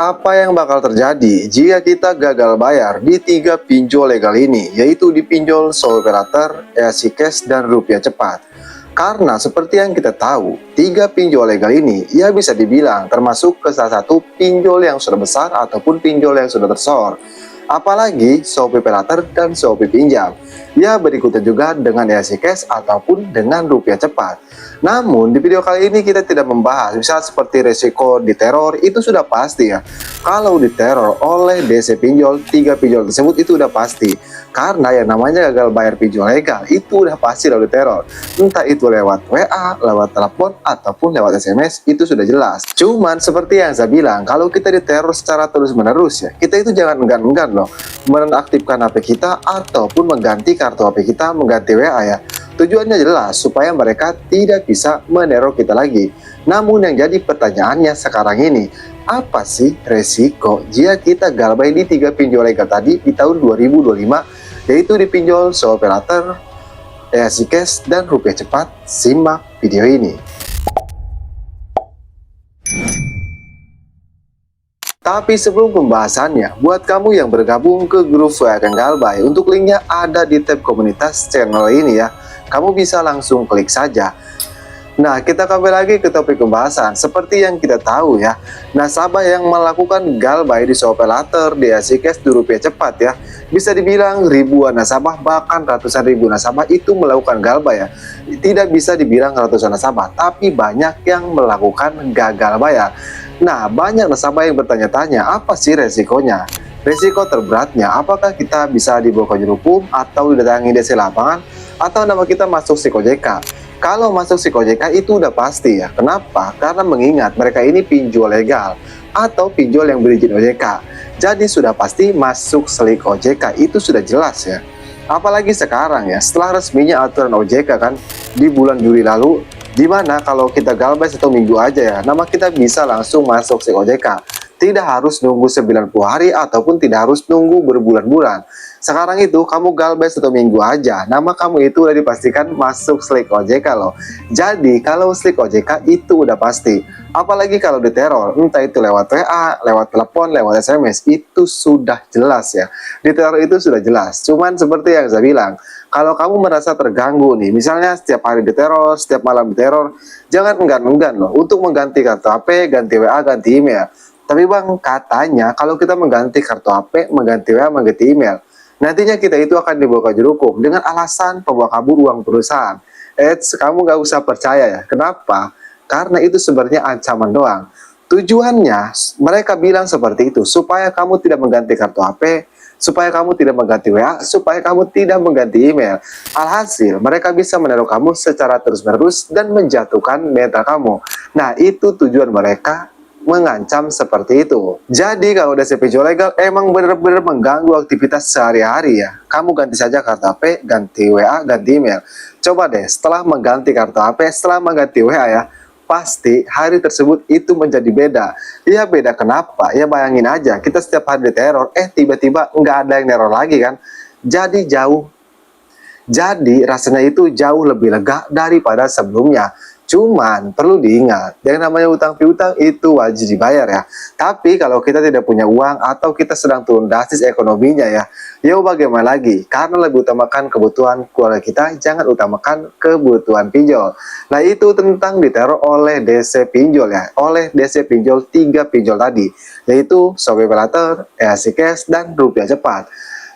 Apa yang bakal terjadi jika kita gagal bayar di tiga pinjol legal ini, yaitu di pinjol Sole Operator, EASY Cash, dan Rupiah Cepat? Karena seperti yang kita tahu, tiga pinjol legal ini ya bisa dibilang termasuk ke salah satu pinjol yang sudah besar ataupun pinjol yang sudah tersohor. Apalagi Shopee Operator dan Shopee Pinjam. Ya berikutnya juga dengan EASY Cash ataupun dengan Rupiah Cepat. Namun di video kali ini kita tidak membahas misal seperti resiko diteror, itu sudah pasti ya. Kalau diteror oleh DC pinjol, tiga pinjol tersebut itu udah pasti. Karena yang namanya gagal bayar pinjol legal itu udah pasti lalu diteror. Entah itu lewat WA, lewat telepon, ataupun lewat SMS, itu sudah jelas. Cuman seperti yang saya bilang, kalau kita diteror secara terus-menerus ya, kita itu jangan enggan-enggan loh menonaktifkan HP kita ataupun mengganti kartu HP kita, mengganti WA ya. Tujuannya jelas supaya mereka tidak bisa meneror kita lagi. Namun yang jadi pertanyaannya sekarang ini, apa sih resiko jika kita galbay di tiga pinjol legal tadi di tahun 2025, yaitu di pinjol Sole Operator, EASY Cash, dan Rupiah Cepat? Simak video ini. Tapi sebelum pembahasannya, buat kamu yang bergabung ke grup WA Kang Galbay, untuk linknya ada di tab komunitas channel ini ya. Kamu bisa langsung klik saja. Nah, kita kembali lagi ke topik pembahasan. Seperti yang kita tahu ya, nasabah yang melakukan galbay di Sole Operator, di EASY Cash, di Rupiah Cepat ya, bisa dibilang ribuan nasabah, bahkan ratusan ribu nasabah itu melakukan galbay ya. Tidak bisa dibilang ratusan nasabah, tapi banyak yang melakukan gagal bayar. Nah, banyak nasabah yang bertanya-tanya, apa sih resikonya? Resiko terberatnya, apakah kita bisa dibawa ke hukum atau didatangi DC lapangan, atau nama kita masuk SIK OJK? Kalau masuk SIK OJK itu udah pasti ya. Kenapa? Karena mengingat mereka ini pinjol legal atau pinjol yang berizin OJK. Jadi sudah pasti masuk SIK OJK, itu sudah jelas ya. Apalagi sekarang ya, setelah resminya aturan OJK kan di bulan Juli lalu, dimana kalau kita galbay 1 minggu aja ya, nama kita bisa langsung masuk SIK OJK. Tidak harus nunggu 90 hari ataupun tidak harus nunggu berbulan-bulan. Sekarang itu kamu galbay 1 minggu aja, nama kamu itu udah dipastikan masuk SIK OJK loh. Jadi kalau SIK OJK itu udah pasti. Apalagi kalau diteror, entah itu lewat WA, lewat telepon, lewat SMS, itu sudah jelas ya. Diteror itu sudah jelas. Cuman seperti yang saya bilang, kalau kamu merasa terganggu nih, misalnya setiap hari diteror, setiap malam diteror, jangan enggan-enggan loh untuk mengganti kartu HP, ganti WA, ganti email. Tapi bang, katanya kalau kita mengganti kartu HP, mengganti WA, mengganti email, nantinya kita itu akan dibawa ke juru hukum dengan alasan pembawa kabur uang perusahaan. Kamu gak usah percaya ya. Kenapa? Karena itu sebenarnya ancaman doang. Tujuannya mereka bilang seperti itu supaya kamu tidak mengganti kartu HP, supaya kamu tidak mengganti WA, supaya kamu tidak mengganti email. Alhasil mereka bisa meneror kamu secara terus-menerus dan menjatuhkan mental kamu. Nah, itu tujuan mereka mengancam seperti itu. Jadi kalau udah pinjol legal emang bener-bener mengganggu aktivitas sehari-hari ya. Kamu ganti saja kartu HP, ganti WA, ganti email. Coba deh setelah mengganti kartu HP, setelah mengganti WA ya, pasti hari tersebut itu menjadi beda. Ya beda kenapa? Ya bayangin aja kita setiap hari diteror, tiba-tiba nggak ada yang neror lagi kan. Jadi rasanya itu jauh lebih lega daripada sebelumnya. Cuman perlu diingat, yang namanya utang piutang itu wajib dibayar ya. Tapi kalau kita tidak punya uang atau kita sedang turun drastis ekonominya ya, bagaimana lagi? Karena lebih utamakan kebutuhan keluarga kita, jangan utamakan kebutuhan pinjol. Nah itu tentang diteror oleh DC pinjol ya, oleh DC pinjol tiga pinjol tadi, yaitu Shopee Operator, EASY Cash, dan Rupiah Cepat.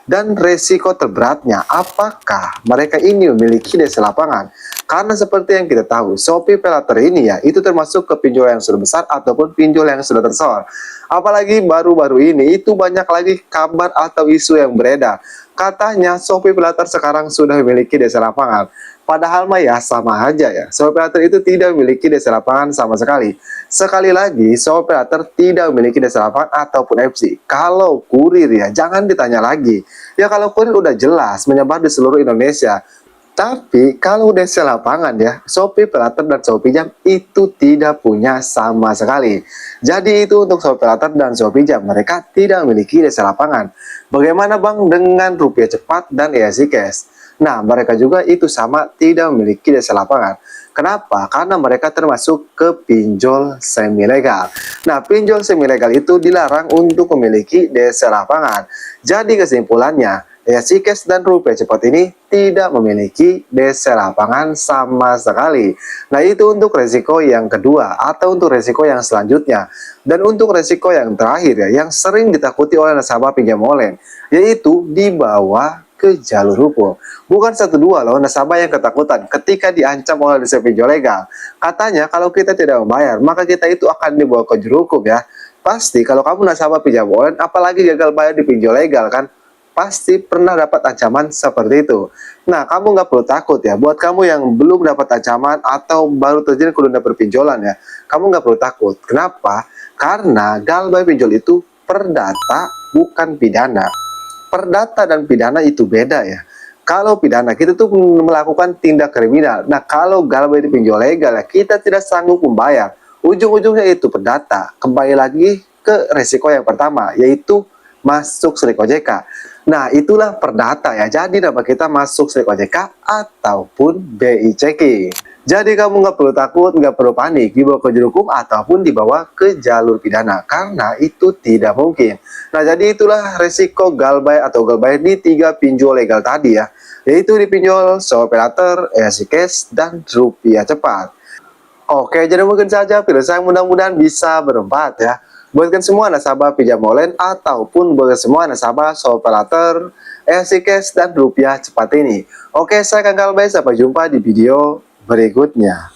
Dan resiko terberatnya, apakah mereka ini memiliki DC lapangan? Karena seperti yang kita tahu, Shopee Operator ini ya, itu termasuk ke pinjol yang sudah besar ataupun pinjol yang sudah tersohor. Apalagi baru-baru ini, itu banyak lagi kabar atau isu yang beredar. Katanya Shopee Operator sekarang sudah memiliki DC lapangan. Padahal mah ya sama aja ya, Shopee Operator itu tidak memiliki DC lapangan sama sekali. Sekali lagi, Shopee Operator tidak memiliki DC lapangan ataupun FC. Kalau kurir ya, jangan ditanya lagi. Ya kalau kurir udah jelas menyebar di seluruh Indonesia. Tapi kalau DC lapangan ya, Shopee Operator dan Shopee Pinjam itu tidak punya sama sekali. Jadi itu untuk Shopee Operator dan Shopee Pinjam, mereka tidak memiliki DC lapangan. Bagaimana bang dengan Rupiah Cepat dan EASY Cash? Nah, mereka juga itu sama tidak memiliki DC lapangan. Kenapa? Karena mereka termasuk ke pinjol semi legal. Nah, pinjol semi legal itu dilarang untuk memiliki DC lapangan. Jadi kesimpulannya, si cash dan rupiah cepat ini tidak memiliki DC lapangan sama sekali. Nah, itu untuk resiko yang kedua atau untuk resiko yang selanjutnya. Dan untuk resiko yang terakhir yang sering ditakuti oleh nasabah pinjam online, yaitu dibawa ke jalur hukum. Bukan satu dua loh nasabah yang ketakutan ketika diancam oleh DC pinjol legal. Katanya kalau kita tidak membayar, maka kita itu akan dibawa ke jalur hukum ya. Pasti kalau kamu nasabah pinjam online, apalagi gagal bayar di pinjol legal kan, pasti pernah dapat ancaman seperti itu. Nah, kamu nggak perlu takut ya. Buat kamu yang belum dapat ancaman atau baru terjadi ke dunia perpinjolan ya, kamu nggak perlu takut. Kenapa? Karena galbay pinjol itu perdata bukan pidana. Perdata dan pidana itu beda ya. Kalau pidana kita tuh melakukan tindak kriminal. Nah, kalau galbay itu pinjol legal ya, kita tidak sanggup membayar. Ujung-ujungnya itu perdata. Kembali lagi ke resiko yang pertama, yaitu masuk SLIK OJK. Nah, itulah perdata ya. Jadi nama kita masuk SLIK OJK ataupun BI checking. Jadi kamu nggak perlu takut, nggak perlu panik dibawa ke jalur hukum ataupun dibawa ke jalur pidana, karena itu tidak mungkin. Nah, jadi itulah resiko galbay atau galbay di 3 pinjol legal tadi ya, yaitu di pinjol operator, cash, dan rupiah cepat. Oke, jadi mungkin saja video saya mudah-mudahan bisa bermanfaat ya. Buatkan semua nasabah pinjam online ataupun buat semua nasabah operator, cash, dan rupiah cepat ini. Oke, saya Kang Galbay, sampai jumpa di video berikutnya.